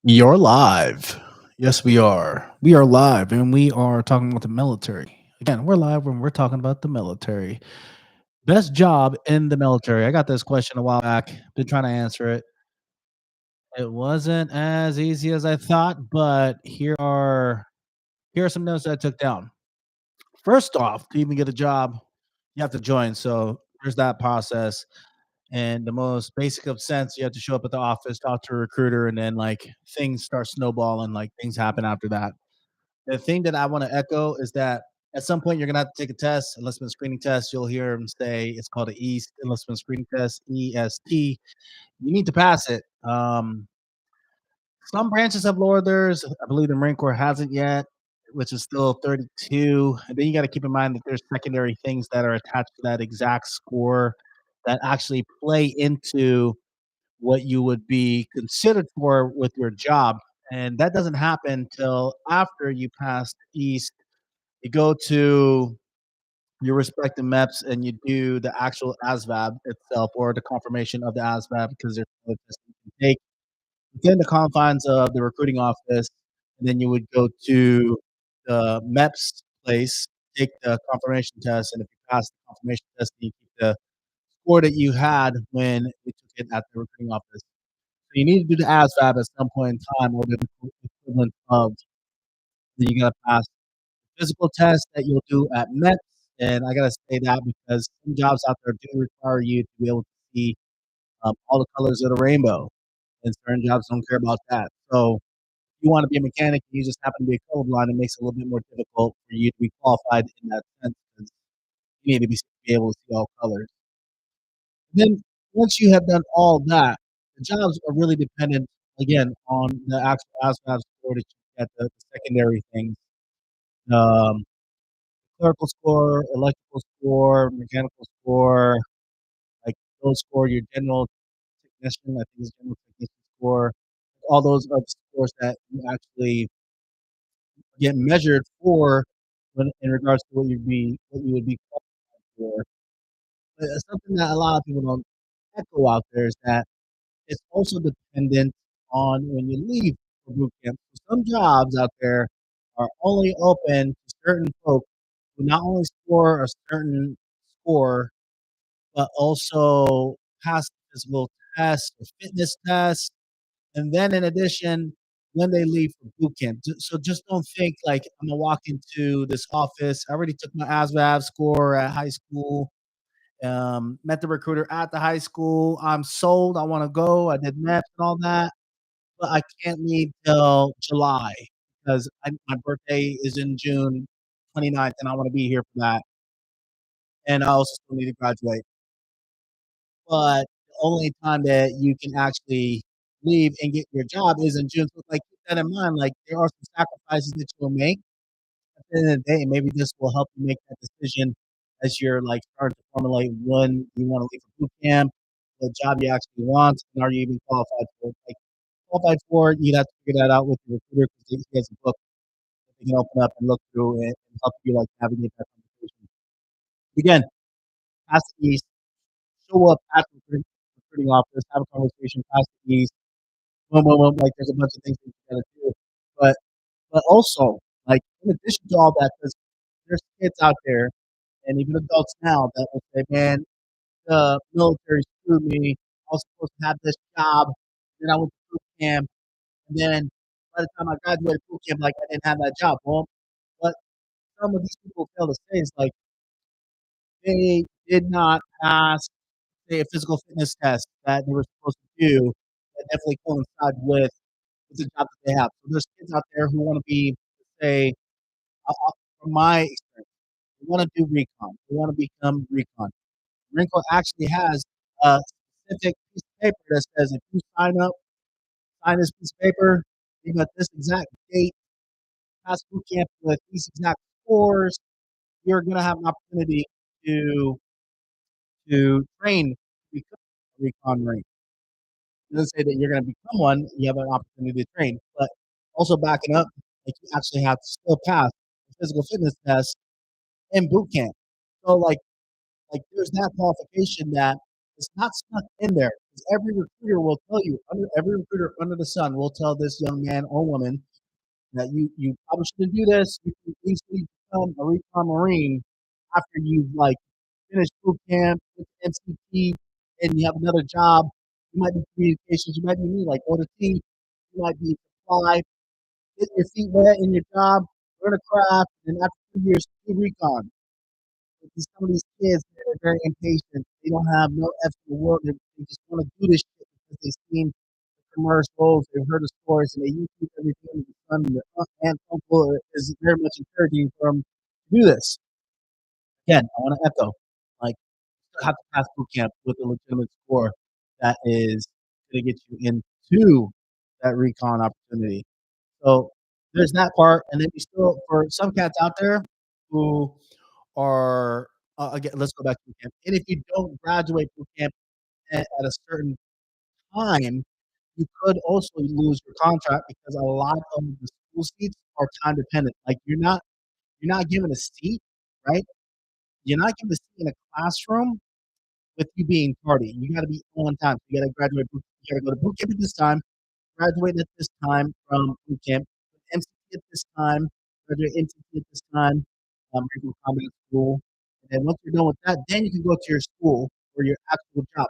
You're live. Yes, we are. We are live and we are talking about the military. Again, we're live when we're talking about the military. Best job in the military. I got this question a while back. Been trying to answer it. It wasn't as easy as I thought, but here are some notes that I took down. First off, to even get a job, you have to join. So there's that process. And the most basic of sense, you have to show up at the office, talk to a recruiter, and then like things start snowballing, like things happen after that. The thing that I want to echo is that at some point you're gonna have to take a test, enlistment screening test. You'll hear them say it's called a EAST enlistment screening test, EST. You need to pass it. Some branches have lowered theirs. I believe the Marine Corps hasn't yet, which is still 32. And then you got to keep in mind that there's secondary things that are attached to that exact score that actually play into what you would be considered for with your job. And that doesn't happen till after you pass the East. You go to your respective MEPS and you do the actual ASVAB itself or the confirmation of the ASVAB because there's other tests you can take within the confines of the recruiting office. And then you would go to the MEPS place, take the confirmation test. And if you pass the confirmation test, you keep the score that you had when you took it at the recruiting office. So you need to do the ASVAB at some point in time or the equivalent of that you gotta pass physical test that you'll do at METS. And I gotta say that because some jobs out there do require you to be able to see all the colors of the rainbow, and certain jobs don't care about that. So if you want to be a mechanic and you just happen to be colorblind, it makes it a little bit more difficult for you to be qualified in that sense because you need to be able to see all colors. Then once you have done all that, the jobs are really dependent again on the actual ASVAB score that you get, the secondary things, um, clerical score, electrical score, mechanical score, like those score, your general technician, I think is general technician score. All those are the scores that you actually get measured for when in regards to what you would be qualified for. But something that a lot of people don't echo out there is that it's also dependent on when you leave for boot camp. So some jobs out there are only open to certain folks who not only score a certain score, but also pass the physical test or fitness test. And then in addition, when they leave for boot camp. So just don't think like I'm gonna walk into this office. I already took my ASVAB score at high school. Met the recruiter at the high school. I'm sold. I want to go. I did math and all that, but I can't leave till July because my birthday is in June 29th, and I want to be here for that. And I also still need to graduate. But the only time that you can actually leave and get your job is in June. So like keep that in mind. Like there are some sacrifices that you'll make at the end of the day. Maybe this will help you make that decision as you're like starting to formulate when you want to leave for boot camp, the job you actually want, and are you even qualified for it? Like qualified for it, you'd have to figure that out with your recruiter because he has a book that they can open up and look through and help you like navigate that conversation. Again, pass the East, show up at the recruiting office, have a conversation, pass the East, boom, boom, boom. Like there's a bunch of things that you gotta do. But also, like in addition to all that, there's kids out there and even adults now that will say, man, the military screwed me. I was supposed to have this job. Then I went to boot camp. And then by the time I graduated boot camp, like I didn't have that job. Well, what some of these people fail to say is like they did not pass, say, a physical fitness test that they were supposed to do that definitely coincide with the job that they have. So there's kids out there who want to be, say, from my experience, they want to do recon. They want to become recon. Marine Corps actually has a specific piece of paper that says if you sign this piece of paper, you got this exact date, pass boot camp with these exact scores, you're going to have an opportunity to train to become a recon Marine. It doesn't say that you're going to become one, you have an opportunity to train, but also backing up, like you actually have to still pass the physical fitness test in boot camp. So like there's that qualification that is not stuck in there. 'Cause every recruiter will tell you, every recruiter under the sun will tell this young man or woman that you probably shouldn't do this. You can easily become a recon Marine after you've like finished boot camp, with MCT, and you have another job. You might be communications, you might be me, like OT, you might be supply, get your feet wet in your job, learn a craft, and after 2 years, do recon. Some of these kids, they're very impatient. They don't have no F in the world. They just want to do this shit because they've seen the commercials, they've heard the stories, and they YouTube everything under the sun. And their aunt, uncle is very much encouraging for them to do this. Again, I want to echo, like, you still have to pass boot camp with a legitimate score that is going to get you into that recon opportunity. So there's that part, and then you still, for some cats out there who are again, let's go back to boot camp. And if you don't graduate boot camp at a certain time, you could also lose your contract because a lot of the school seats are time dependent. Like you're not given a seat, right? You're not given a seat in a classroom with you being tardy. You got to be on time. You got to graduate. You got to go to boot camp at this time, graduate at this time from boot camp, MCT at this time, graduate NCT at this time, regular combat school. And then once you're done with that, then you can go to your school or your actual job.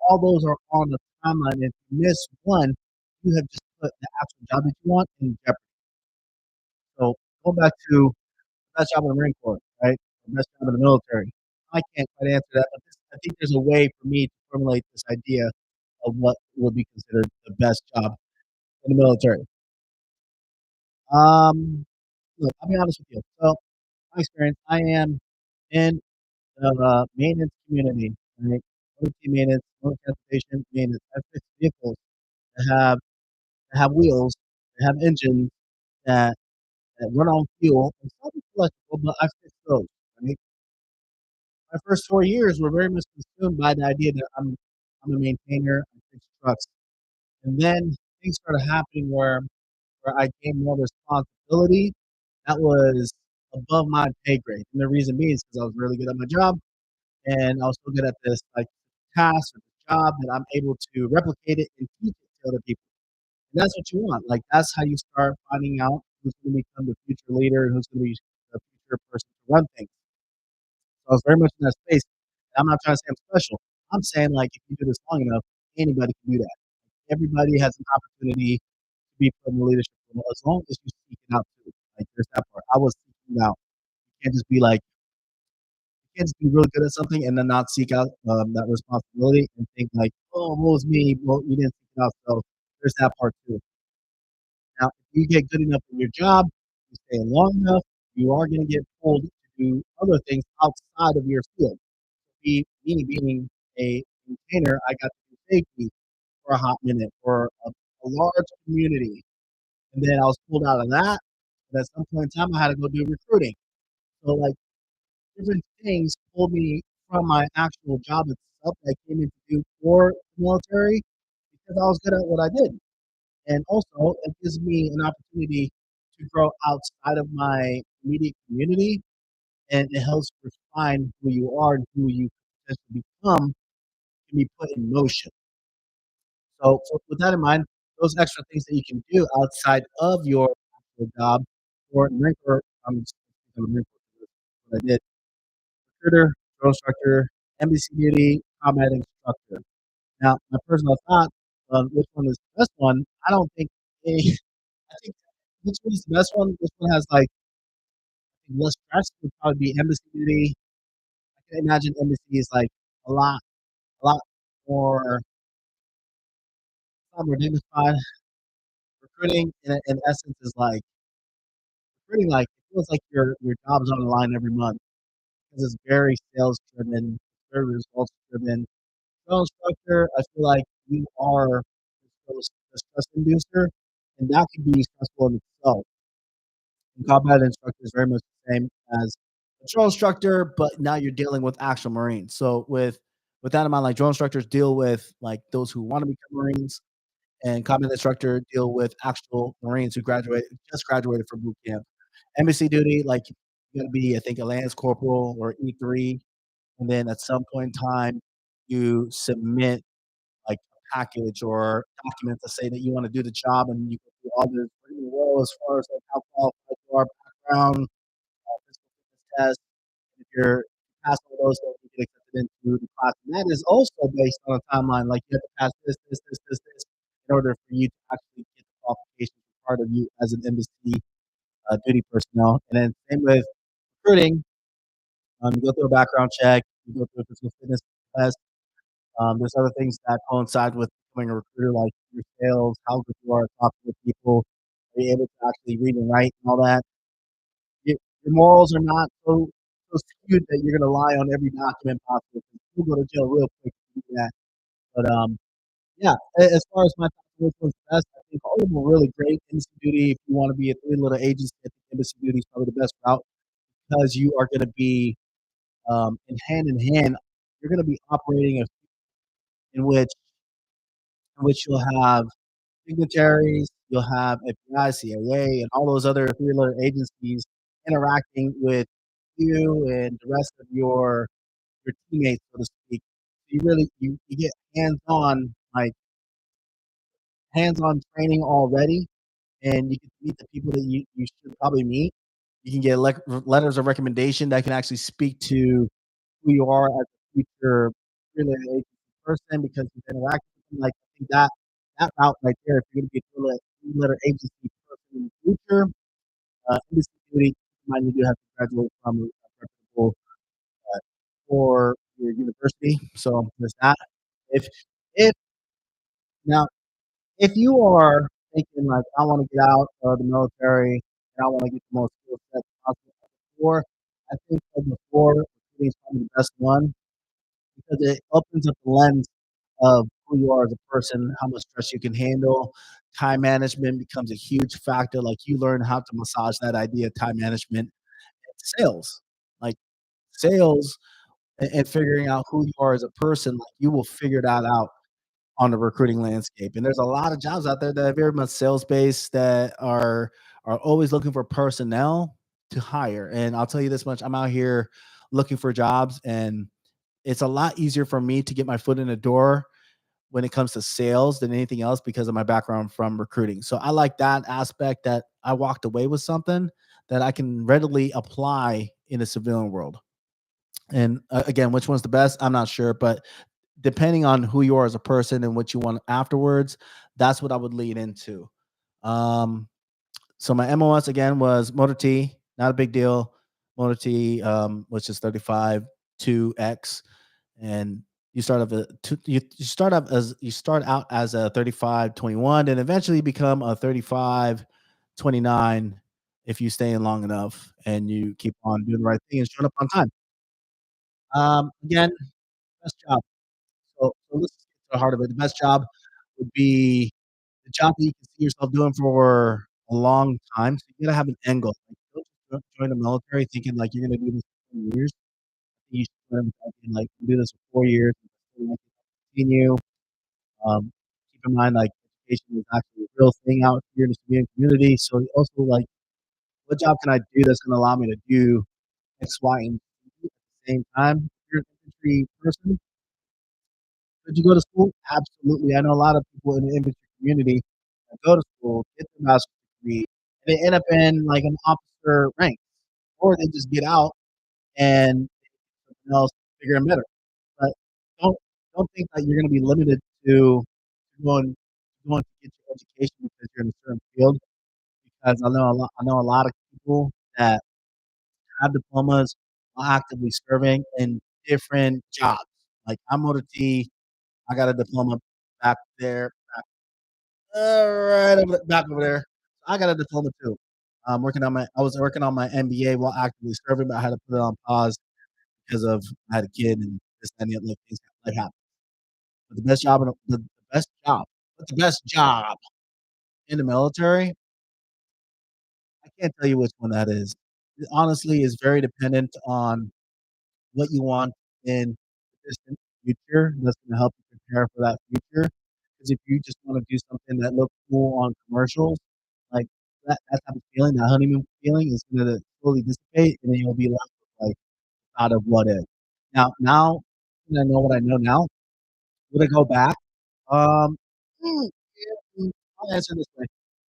All those are on the timeline. If you miss one, you have just put the actual job that you want in jeopardy. So going back to best job in the Marine Corps, right? The best job in the military. I can't quite answer that, but I think there's a way for me to formulate this idea of what would be considered the best job in the military. Um, Look, I'll be honest with you. So, my experience, I am in the maintenance community, right? OT maintenance, motor transportation maintenance. I fix vehicles that have wheels, that have engines, that run on fuel, and some electrical, but I fix those, right? My first 4 years were very much consumed by the idea that I'm a maintainer, I fix trucks. And then things started happening where I gained more responsibility that was above my pay grade. And the reason being is because I was really good at my job and I was so good at this like task or the job that I'm able to replicate it and teach it to other people. And that's what you want. Like that's how you start finding out who's going to become the future leader and who's going to be the future person to run things. So I was very much in that space. And I'm not trying to say I'm special. I'm saying like if you do this long enough, anybody can do that. Everybody has an opportunity to be put in the leadership role as long as you seek it out too. Like there's that part. I was seeking out. You can't just be like you can't just be really good at something and then not seek out that responsibility and think like, oh, what was me? Well, you didn't seek it out. So there's that part too. Now, if you get good enough in your job, you stay long enough, you are going to get pulled to do other things outside of your field. Me being a maintainer, I got to do safety for a hot minute for a large community. And then I was pulled out of that. And at some point in time, I had to go do recruiting. So, like, different things pulled me from my actual job itself that I came in to do for the military because I was good at what I did. And also, it gives me an opportunity to grow outside of my immediate community, and it helps refine who you are and who you potentially become can be put in motion. So with that in mind, those extra things that you can do outside of your actual job or Marine Corps, I'm just Marine Corps, what I did, recruiter, drill instructor, NBC duty, combat instructor. Now, my personal thought of which one is the best one, I don't think any, I think which one is the best one? This one has like less stress would probably be embassy duty. I can imagine embassy is like a a lot more, a lot more dignified. Recruiting in essence is like recruiting. Like it feels like your job's on the line every month because it's very sales driven, very results driven. So instructor, I feel like you are a stress inducer, and that can be stressful in itself. And combat instructor is very much the same as a drill instructor, but now you're dealing with actual Marines. So with that in mind, like drill instructors deal with like those who want to become Marines, and combat instructor deal with actual Marines who just graduated from boot camp. Embassy duty, like you got to be, I think, a lance corporal or E3, and then at some point in time, you submit like package or document to say that you wanna do the job, and you go through all this rigmarole as far as, like, how qualified you are, background, physical fitness test. If you're pass all those, then you get accepted into the class, and that is also based on a timeline, like, you have to pass this in order for you to actually get the qualifications part of you as an embassy, duty personnel, and then same with recruiting, you go through a background check, you go through a physical fitness test. There's other things that coincide with becoming a recruiter, like your sales, how good you are at talking to people, are you able to actually read and write and all that. Your morals are not so skewed that you're gonna lie on every document possible, 'cause you'll go to jail real quick if you do that. But, yeah, as far as my thoughts on which one's best, I think all of them are really great. Embassy duty, if you wanna be a three-letter agency, I think embassy duty is probably the best route because you are gonna be, in hand, you're gonna be operating in which you'll have dignitaries, you'll have FBI, CIA, and all those other three-letter agencies interacting with you and the rest of your teammates, so to speak. So you really you get hands-on, like, hands-on training already, and you get to meet the people that you should probably meet. You can get letters of recommendation that can actually speak to who you are as a future three-letter agency person because you've interacted with them. Like, I think that route right there, if you're gonna be a three-letter agency person in the future, embassy duty, keep in mind you do have to graduate from a reputable, uh, for your university, so there's that. If if now, if you are thinking like, "I wanna get out of the military and I wanna get the most skill set possible before," I think that before recruiting is probably the best one because it opens up the lens of who you are as a person, how much stress you can handle. Time management becomes a huge factor, like, you learn how to massage that idea of time management into sales. Like, sales and figuring out who you are as a person, like, you will figure that out on the recruiting landscape. And there's a lot of jobs out there that are very much sales based that are always looking for personnel to hire. And I'll tell you this much, I'm out here looking for jobs and it's a lot easier for me to get my foot in the door when it comes to sales than anything else because of my background from recruiting. So I like that aspect that I walked away with something that I can readily apply in the civilian world. And again, which one's the best? I'm not sure, but depending on who you are as a person and what you want afterwards, that's what I would lead into. Um, so my MOS again was Motor T, not a big deal. Motor T, which is 35 2X, and you start out as a 35-21, and eventually become a 35-29 if you stay in long enough and you keep on doing the right thing and showing up on time. Again, best job. So let's get to the heart of it. The best job would be the job that you can see yourself doing for a long time. So you gotta have an end goal. Like, don't join the military thinking like you're gonna do this for 10 years. You should join thinking like do this for 4 years and still want to continue. Um, keep in mind like education is actually a real thing out here in the civilian community. So also like what job can I do that's gonna allow me to do X, Y, and Z at the same time? If you're an infantry person, did you go to school? Absolutely. I know a lot of people in the infantry community that go to school, get their master's degree, and they end up in like an officer rank, or they just get out and something else bigger and better. But don't don't think that you're going to be limited to going going to get your education because you're in a certain field. Because I know a lot of people that have diplomas are actively serving in different jobs. Like I'm OT, I got a diploma back there, right over back over there. I got a diploma too. I was working on my MBA while actively serving, but I had to put it on pause because of I had a kid and this and the other things life happened. But the best job, what's the best job in the military? I can't tell you which one that is. It honestly is very dependent on what you want in the distant future that's gonna help you prepare for that future. Because if you just wanna do something that looks cool on commercials, like, that type of feeling, that honeymoon feeling is gonna slowly dissipate, and then you'll be left with, like, out of what if. Now that I know what I know now, would I go back? Um, yeah, I'll answer this way.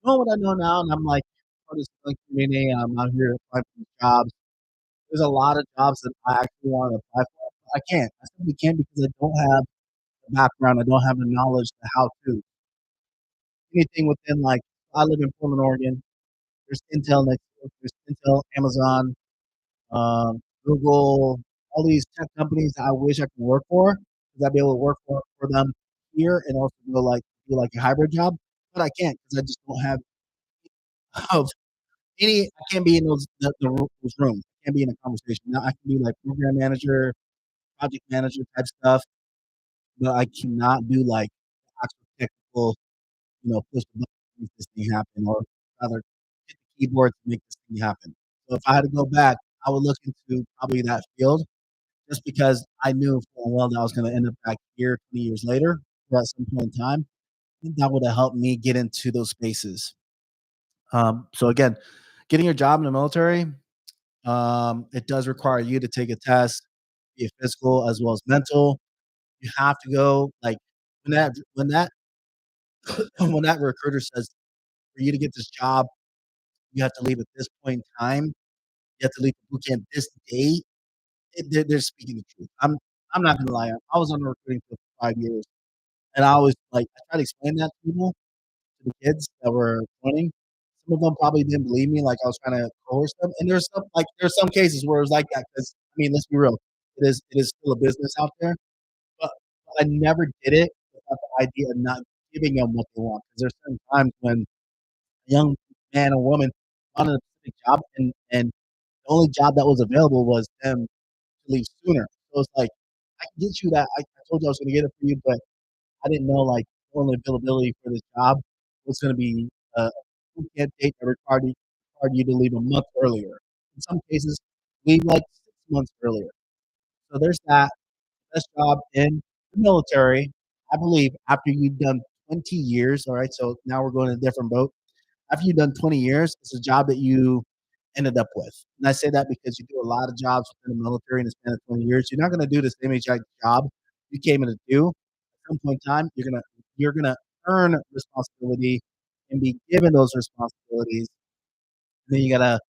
Knowing what I know now, and I'm like, part of this like community, I'm out here applying for these jobs. There's a lot of jobs that I actually want to apply for. I can't. I simply can't because I don't have the background. I don't have the knowledge, the how to. Anything within like I live in Portland, Oregon. There's Intel next. There's Intel, Amazon, Google, all these tech companies that I wish I could work for because I'd be able to work for them here and also go like do like a hybrid job, but I can't because I just don't have of any. I can't be in those rooms. I can't be in a conversation. Now I can be like program manager, project manager type stuff, but I cannot do like actual technical, push the button to make this thing happen, or rather hit the keyboard to make this thing happen. So if I had to go back, I would look into probably that field just because I knew full well that I was going to end up back here 20 years later or at some point in time. I think that would have helped me get into those spaces. So again, getting your job in the military, it does require you to take a test, be it physical as well as mental. You have to go like when that when that recruiter says for you to get this job, you have to leave at this point in time. You have to leave the boot camp this date. They're speaking the truth. I'm not gonna lie. I was on the recruiting field for 5 years. And I always like I try to explain that to people, to the kids that were joining. Some of them probably didn't believe me, like I was trying to coerce them. And there's some cases where it was like that because I mean, let's be real, it is still a business out there. But I never did it without the idea of not giving them what they want. Because there's certain times when a young man or woman wanted a specific job, and the only job that was available was them to leave sooner. So it's like I can get you that. I told you I was going to get it for you, but I didn't know like the only availability for this job was going to be a boot camp date that required you to leave a month earlier. In some cases, leave like 6 months earlier. So there's that. Best job in the military, I believe, after you've done 20 years. All right, so now we're going in a different boat. After you've done 20 years, it's a job that you ended up with. And I say that because you do a lot of jobs within the military in the span of 20 years. You're not going to do the same exact job you came in to do. At some point in time, you're gonna earn responsibility and be given those responsibilities. And then you gotta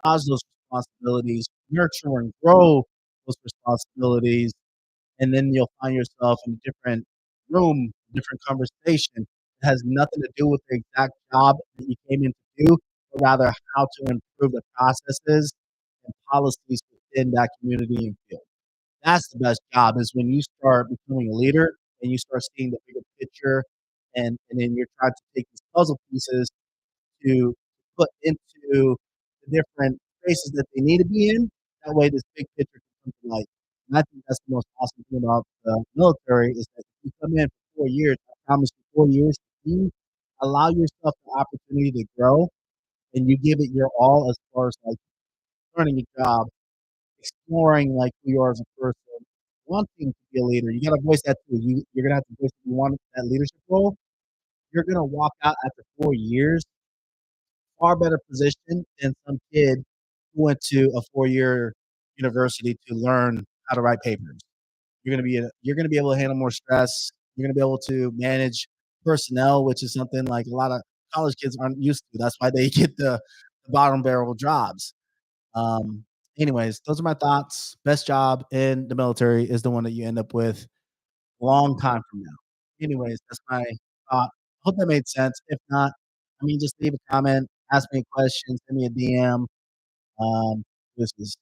massage those responsibilities, nurture and grow those responsibilities, and then you'll find yourself in a different room, different conversation. It has nothing to do with the exact job that you came in to do, but rather how to improve the processes and policies within that community and field. That's the best job is when you start becoming a leader and you start seeing the bigger picture, and then you're trying to take these puzzle pieces to put into the different spaces that they need to be in. That way, this big picture can come to light. And I think that's the most awesome thing about the military is that if you come in for 4 years, I promise you 4 years, you allow yourself the opportunity to grow and you give it your all as far as like learning a job, exploring like who you are as a person, wanting to be a leader. You got to voice that too. You're gonna have to voice that you want that leadership role. You're gonna walk out after 4 years far better position than some kid who went to a 4 year university to learn how to write papers. You're gonna be able to handle more stress. You're gonna be able to manage personnel, which is something like a lot of college kids aren't used to. That's why they get the bottom barrel jobs. Um, anyways, those are my thoughts. Best job in the military is the one that you end up with long time from now. Anyways, that's my thought. Hope that made sense. If not, I mean, just leave a comment, ask me a question, send me a DM. This is